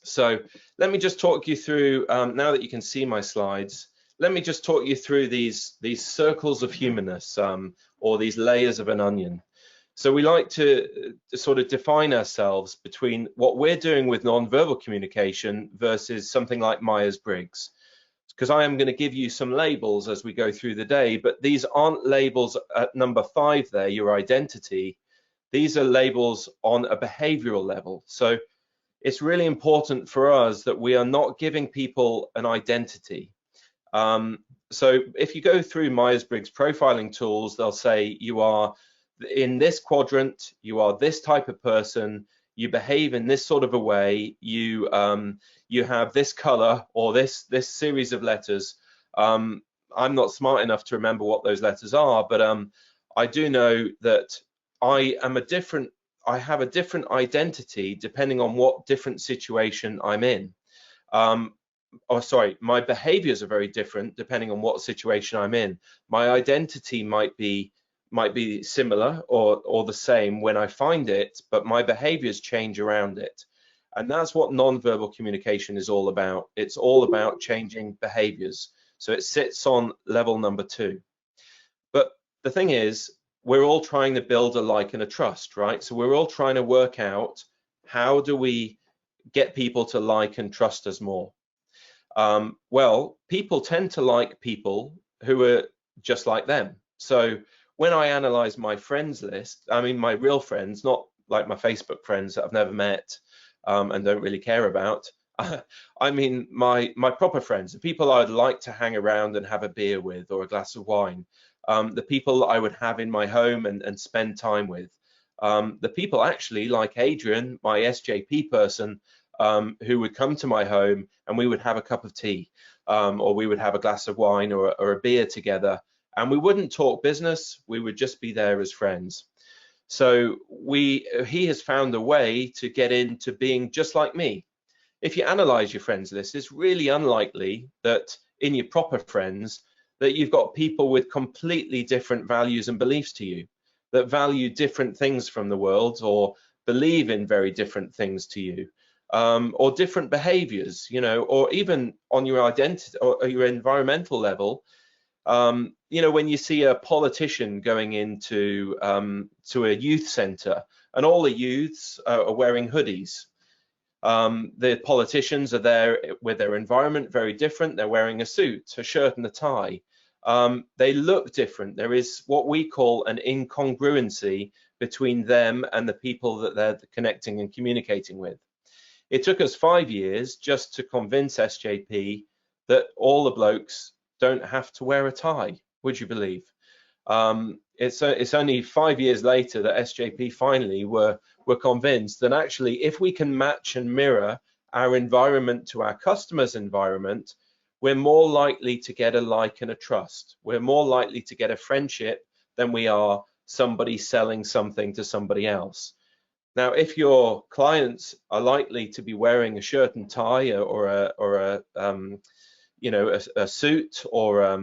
So let me just talk you through, now that you can see my slides, let me just talk you through these circles of humanness, or these layers of an onion. So we like to sort of define ourselves between what we're doing with nonverbal communication versus something like Myers-Briggs. Because I am going to give you some labels as we go through the day, but these aren't labels at number 5 there, your identity. These are labels on a behavioral level. So it's really important for us that we are not giving people an identity. So if you go through Myers-Briggs profiling tools, they'll say you are in this quadrant, you are this type of person, you behave in this sort of a way, you have this color or this series of letters. I'm not smart enough to remember what those letters are, but I do know that I have a different identity depending on what different situation I'm in. My behaviors are very different depending on what situation I'm in. My identity might be similar or the same when I find it, but my behaviors change around it. And that's what nonverbal communication is all about. It's all about changing behaviors. So it sits on level number 2. But the thing is, we're all trying to build a like and a trust, right? So we're all trying to work out, how do we get people to like and trust us more? Well, people tend to like people who are just like them. So when I analyze my friends list, I mean my real friends, not like my Facebook friends that I've never met and don't really care about. I mean my proper friends, the people I'd like to hang around and have a beer with or a glass of wine, the people I would have in my home and spend time with, the people actually like Adrian, my SJP person, who would come to my home and we would have a cup of tea, or we would have a glass of wine or a beer together, and we wouldn't talk business, we would just be there as friends. So he has found a way to get into being just like me. If you analyze your friends list, it's really unlikely that in your proper friends that you've got people with completely different values and beliefs to you, that value different things from the world or believe in very different things to you. Or different behaviors, you know, or even on your identity or your environmental level. You know, when you see a politician going into to a youth center and all the youths are wearing hoodies, the politicians are there with their environment very different. They're wearing a suit, a shirt and a tie. They look different. There is what we call an incongruency between them and the people that they're connecting and communicating with. It took us 5 years just to convince SJP that all the blokes don't have to wear a tie, would you believe? It's only 5 years later that SJP finally were convinced that actually if we can match and mirror our environment to our customer's environment, we're more likely to get a like and a trust. We're more likely to get a friendship than we are somebody selling something to somebody else. Now, if your clients are likely to be wearing a shirt and tie or a you know, a suit, or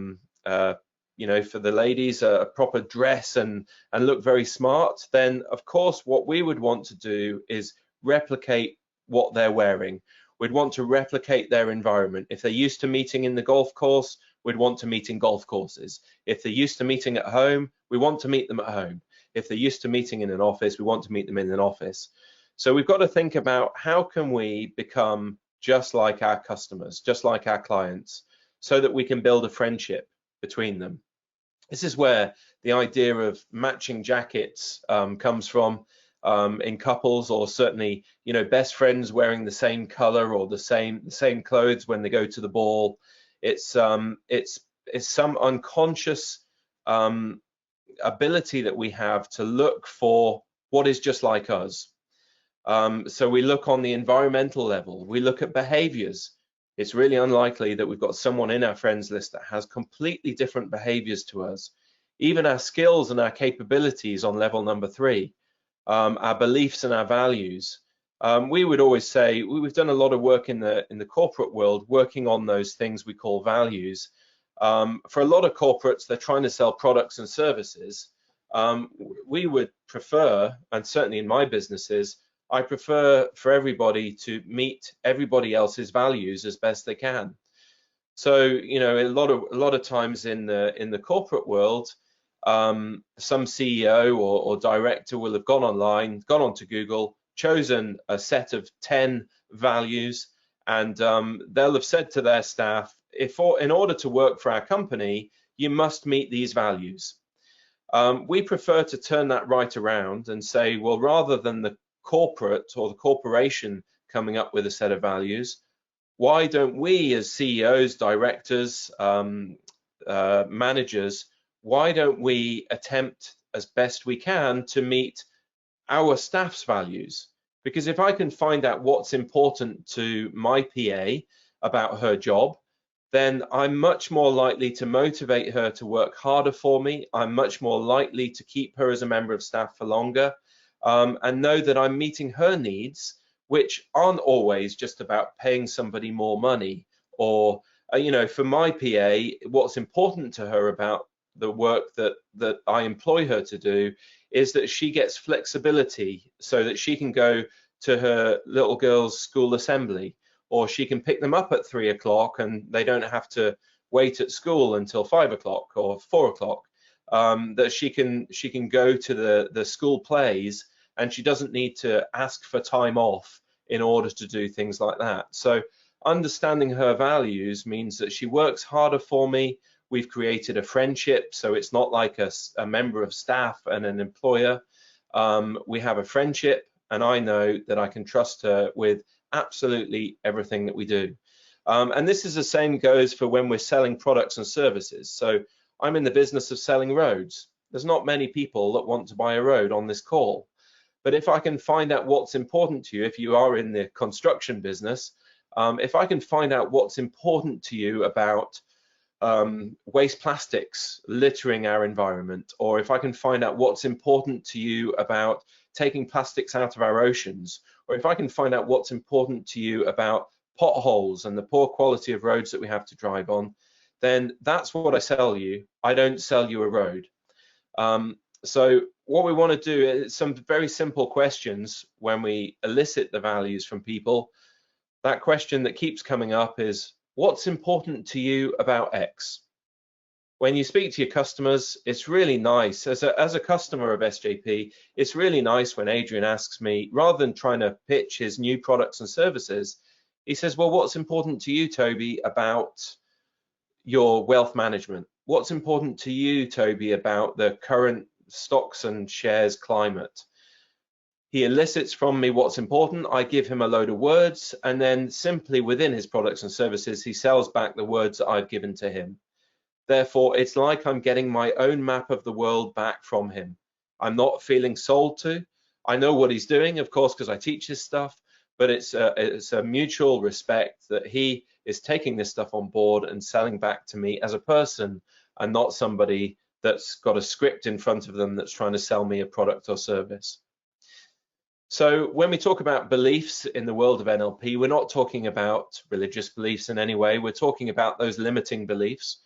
you know, for the ladies a proper dress and look very smart, then of course what we would want to do is replicate what they're wearing. We'd want to replicate their environment. If they're used to meeting in the golf course, we'd want to meet in golf courses. If they're used to meeting at home, we want to meet them at home. If they're used to meeting in an office, we want to meet them in an office. So we've got to think about how can we become just like our customers, just like our clients, so that we can build a friendship between them. This is where the idea of matching jackets comes from in couples, or certainly, you know, best friends wearing the same color or the same clothes when they go to the ball. It's some unconscious ability that we have to look for what is just like us. So we look on the environmental level, we look at behaviors. It's really unlikely that we've got someone in our friends list that has completely different behaviors to us. Even our skills and our capabilities on level number 3, our beliefs and our values. We would always say, we've done a lot of work in the corporate world working on those things we call values. For a lot of corporates, they're trying to sell products and services. We would prefer, and certainly in my businesses, I prefer for everybody to meet everybody else's values as best they can. So, you know, a lot of times in the corporate world, some CEO or director will have gone online, gone onto Google, chosen a set of 10 values, and they'll have said to their staff, in order to work for our company, you must meet these values. We prefer to turn that right around and say, well, rather than the corporate or the corporation coming up with a set of values, why don't we as CEOs, directors, managers, why don't we attempt as best we can to meet our staff's values? Because if I can find out what's important to my PA about her job, then I'm much more likely to motivate her to work harder for me. I'm much more likely to keep her as a member of staff for longer, and know that I'm meeting her needs, which aren't always just about paying somebody more money, or you know, for my PA, what's important to her about the work that I employ her to do is that she gets flexibility so that she can go to her little girl's school assembly, or she can pick them up at 3 o'clock and they don't have to wait at school until 5 o'clock or 4 o'clock. That she can go to the school plays, and she doesn't need to ask for time off in order to do things like that. So understanding her values means that she works harder for me. We've created a friendship, so it's not like a member of staff and an employer. We have a friendship, and I know that I can trust her with absolutely everything that we do. And this is the same goes for when we're selling products and services. So I'm in the business of selling roads. There's not many people that want to buy a road on this call. But if I can find out what's important to you, if you are in the construction business, if I can find out what's important to you about waste plastics littering our environment, or if I can find out what's important to you about taking plastics out of our oceans, or if I can find out what's important to you about potholes and the poor quality of roads that we have to drive on, then that's what I sell you. I don't sell you a road. So what we want to do is some very simple questions when we elicit the values from people. That question that keeps coming up is, what's important to you about X? When you speak to your customers, it's really nice. As a customer of SJP, it's really nice when Adrian asks me, rather than trying to pitch his new products and services, he says, well, what's important to you, Toby, about your wealth management? What's important to you, Toby, about the current stocks and shares climate? He elicits from me what's important. I give him a load of words, and then simply within his products and services, he sells back the words that I've given to him. Therefore, it's like I'm getting my own map of the world back from him. I'm not feeling sold to. I know what he's doing, of course, because I teach his stuff, but it's a mutual respect that he is taking this stuff on board and selling back to me as a person, and not somebody that's got a script in front of them that's trying to sell me a product or service. So when we talk about beliefs in the world of NLP, we're not talking about religious beliefs in any way. We're talking about those limiting beliefs.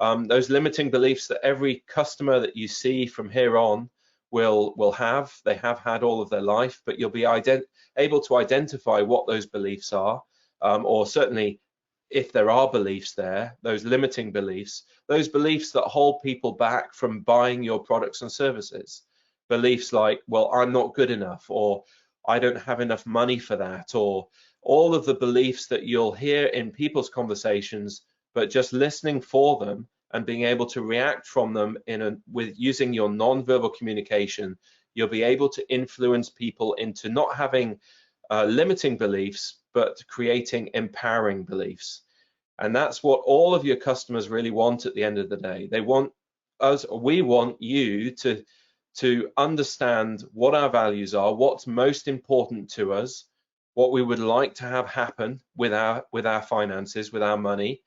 Those limiting beliefs that every customer that you see from here on will have. They have had all of their life, but you'll be able to identify what those beliefs are, or certainly if there are beliefs there, those limiting beliefs, those beliefs that hold people back from buying your products and services. Beliefs like, well, I'm not good enough, or I don't have enough money for that, or all of the beliefs that you'll hear in people's conversations, but just listening for them and being able to react from them with using your non-verbal communication, you'll be able to influence people into not having limiting beliefs, but creating empowering beliefs. And that's what all of your customers really want at the end of the day. They want us, we want you to understand what our values are, what's most important to us, what we would like to have happen with our finances, with our money,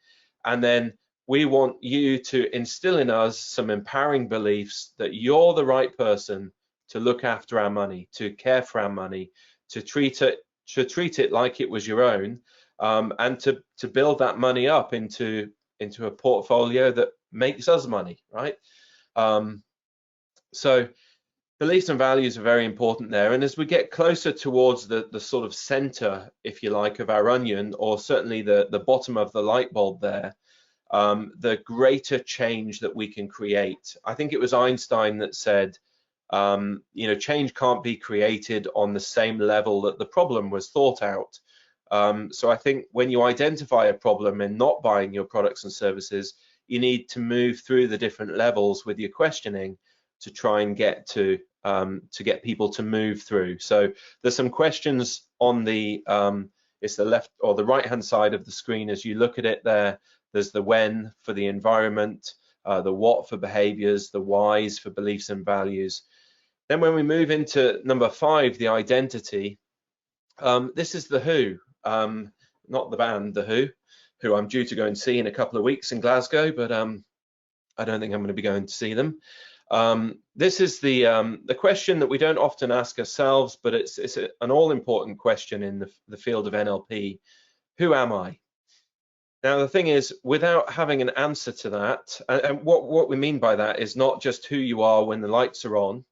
and then we want you to instill in us some empowering beliefs that you're the right person to look after our money, to care for our money, to treat it like it was your own, and to build that money up into a portfolio that makes us money, right? So Beliefs and values are very important there. And as we get closer towards the sort of center, if you like, of our onion, or certainly the bottom of the light bulb there, the greater change that we can create. I think it was Einstein that said, you know, change can't be created on the same level that the problem was thought out. So I think when you identify a problem in not buying your products and services, you need to move through the different levels with your questioning to try and get to get people to move through. So there's some questions on the it's the left or the right hand side of the screen as you look at it there. There's the when for the environment, the what for behaviors, the whys for beliefs and values. Then when we move into number 5, the identity, this is the who, not the band, the who I'm due to go and see in a couple of weeks in Glasgow, but I don't think I'm going to be going to see them. This is the question that we don't often ask ourselves, but it's an all-important question in the field of NLP. Who am I? Now, the thing is, without having an answer to that, and what we mean by that is not just who you are when the lights are on,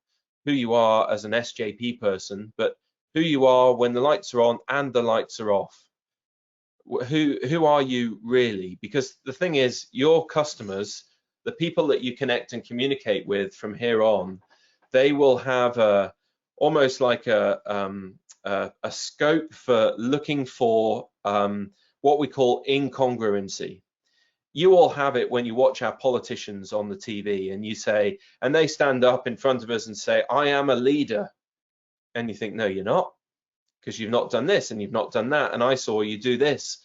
who you are as an SJP person, but who you are when the lights are on and the lights are off. Who are you really? Because the thing is, your customers, the people that you connect and communicate with from here on, they will have almost like a scope for looking for what we call incongruency. You all have it when you watch our politicians on the TV and you say, and they stand up in front of us and say, I am a leader. And you think, no, you're not, because you've not done this and you've not done that. And I saw you do this.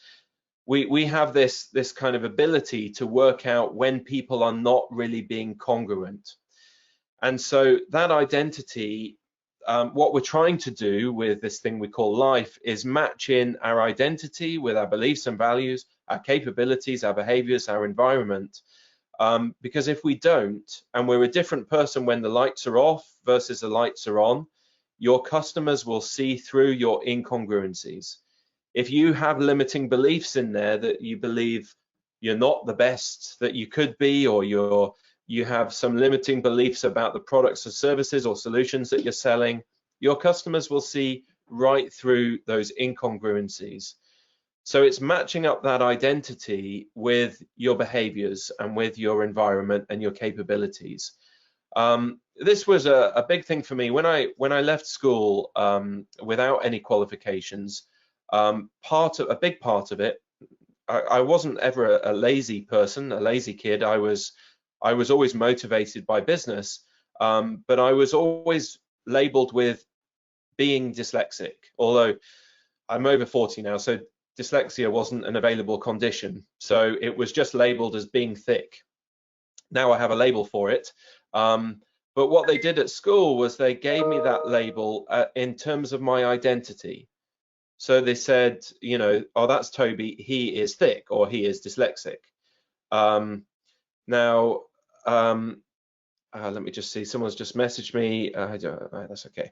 We have this kind of ability to work out when people are not really being congruent. And so that identity, what we're trying to do with this thing we call life is match in our identity with our beliefs and values, our capabilities, our behaviors, our environment. Because if we don't, and we're a different person when the lights are off versus the lights are on, your customers will see through your incongruencies. If you have limiting beliefs in there that you believe you're not the best that you could be, or you have some limiting beliefs about the products or services or solutions that you're selling, your customers will see right through those incongruencies. So it's matching up that identity with your behaviors and with your environment and your capabilities. This was a big thing for me when I left school without any qualifications. A big part of it, I wasn't ever a lazy person, a lazy kid. I was always motivated by business, but I was always labeled with being dyslexic, although I'm over 40 now, so dyslexia wasn't an available condition. So it was just labeled as being thick. Now I have a label for it. But what they did at school was they gave me that label in terms of my identity. So they said, you know, oh, that's Toby, he is thick, or he is dyslexic. Now, let me just see, someone's just messaged me. That's okay.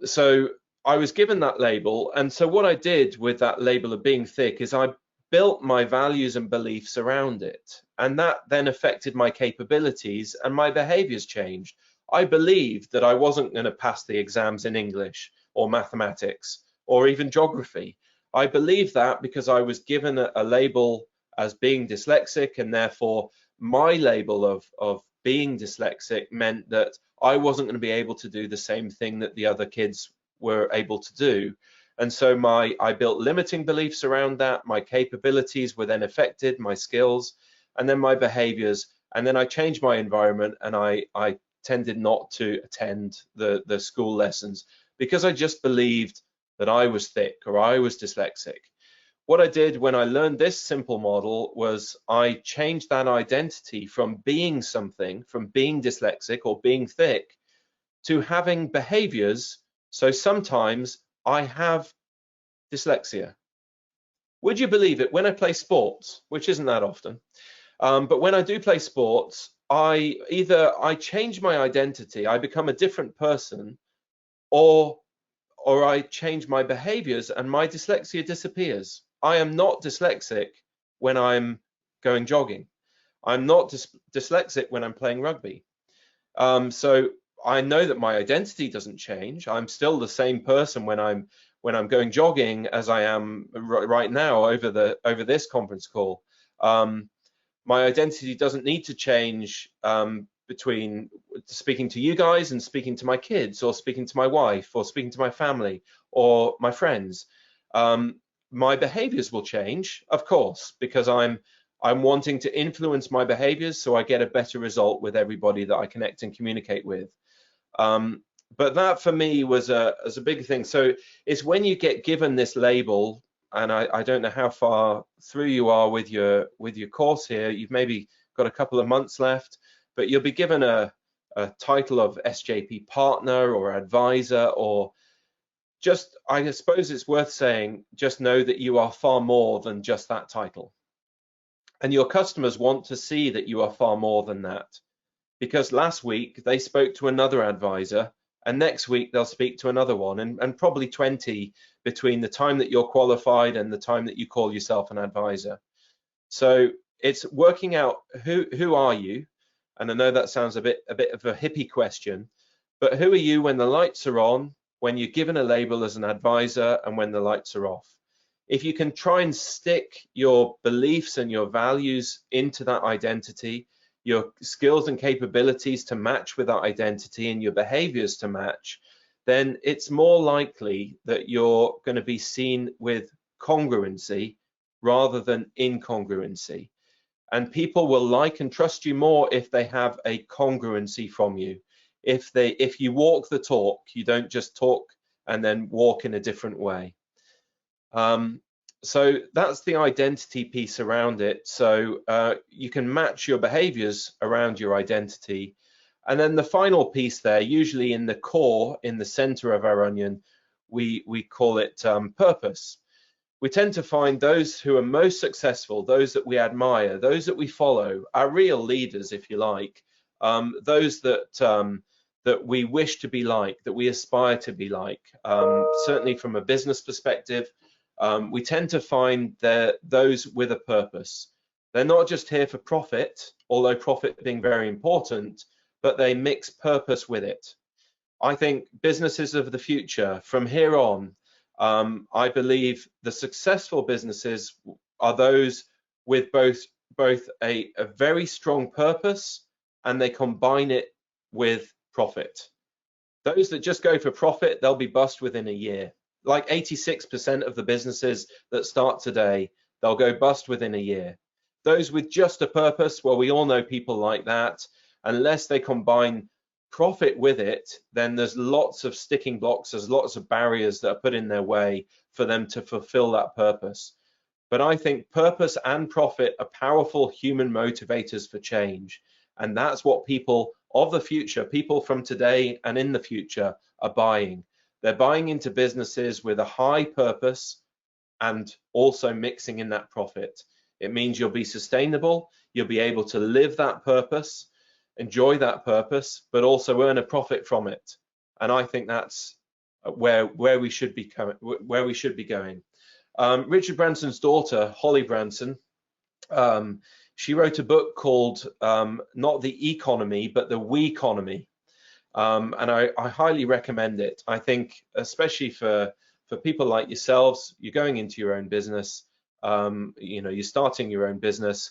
So I was given that label, and so what I did with that label of being thick is I built my values and beliefs around it, and that then affected my capabilities, and my behaviors changed. I believed that I wasn't going to pass the exams in English or mathematics or even geography. I believed that because I was given a label as being dyslexic, and therefore my label of being dyslexic meant that I wasn't going to be able to do the same thing that the other kids were able to do. And so I built limiting beliefs around that. My capabilities were then affected, my skills, and then my behaviors. And then I changed my environment, and I tended not to attend the school lessons because I just believed that I was thick or I was dyslexic. What I did when I learned this simple model was I changed that identity from being something, from being dyslexic or being thick, to having behaviors. So sometimes I have dyslexia. Would you believe it? When I play sports, which isn't that often, but when I do play sports, I change my identity, I become a different person, or I change my behaviors and my dyslexia disappears. I am not dyslexic when I'm going jogging. I'm not dyslexic when I'm playing rugby. So I know that my identity doesn't change. I'm still the same person when I'm going jogging as I am right now over this conference call. My identity doesn't need to change between speaking to you guys and speaking to my kids, or speaking to my wife, or speaking to my family or my friends. My behaviors will change, of course, because I'm wanting to influence my behaviors so I get a better result with everybody that I connect and communicate with. But that for me was a big thing. So it's when you get given this label, and I don't know how far through you are with your course here. You've maybe got a couple of months left, but you'll be given a title of SJP partner or advisor, or just, I suppose it's worth saying, just know that you are far more than just that title. And your customers want to see that you are far more than that, because last week they spoke to another advisor, and next week they'll speak to another one, and probably 20 between the time that you're qualified and the time that you call yourself an advisor. So it's working out who are you? And I know that sounds a bit of a hippie question, but who are you when the lights are on, when you're given a label as an advisor, and when the lights are off? If you can try and stick your beliefs and your values into that identity, your skills and capabilities to match with that identity, and your behaviors to match, then it's more likely that you're going to be seen with congruency rather than incongruency. And people will like and trust you more if they have a congruency from you. If you walk the talk, you don't just talk and then walk in a different way. So that's the identity piece around it. So you can match your behaviors around your identity. And then the final piece there, usually in the core, in the center of our onion, we call it purpose. We tend to find those who are most successful, those that we admire, those that we follow, our real leaders, if you like, those that we wish to be like, that we aspire to be like. Certainly from a business perspective, we tend to find those with a purpose. They're not just here for profit, although profit being very important, but they mix purpose with it. I think businesses of the future, from here on, I believe the successful businesses are those with both a very strong purpose, and they combine it with profit. Those that just go for profit, they'll be bust within a year. Like 86% of the businesses that start today, they'll go bust within a year. Those with just a purpose, well, we all know people like that. Unless they combine profit with it, then there's lots of sticking blocks, there's lots of barriers that are put in their way for them to fulfill that purpose. But I think purpose and profit are powerful human motivators for change. And that's what people of the future, people from today and in the future, are buying. They're buying into businesses with a high purpose and also mixing in that profit. It means you'll be sustainable, you'll be able to live that purpose, enjoy that purpose, but also earn a profit from it. And I think that's where we should be going. Richard Branson's daughter, Holly Branson, she wrote a book called not The Economy, but The We Economy. And I highly recommend it. I think, especially for people like yourselves, you're going into your own business, you're starting your own business.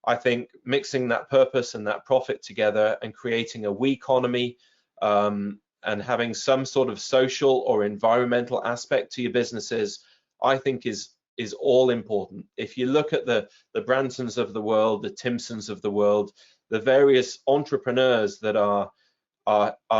I think mixing that purpose and that profit together and creating a we economy, and having some sort of social or environmental aspect to your businesses, I think is all important. If you look at the Bransons of the world, the Timpsons of the world, the various entrepreneurs that are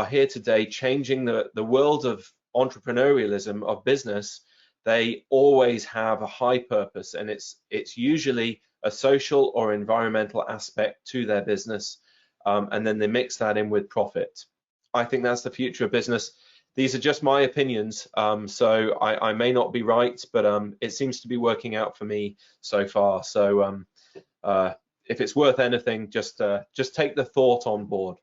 here today changing the world of entrepreneurialism, of business, they always have a high purpose, and it's usually a social or environmental aspect to their business, and then they mix that in with profit. I think that's the future of business. These are just my opinions, so I may not be right, but it seems to be working out for me so far. So if it's worth anything, just take the thought on board.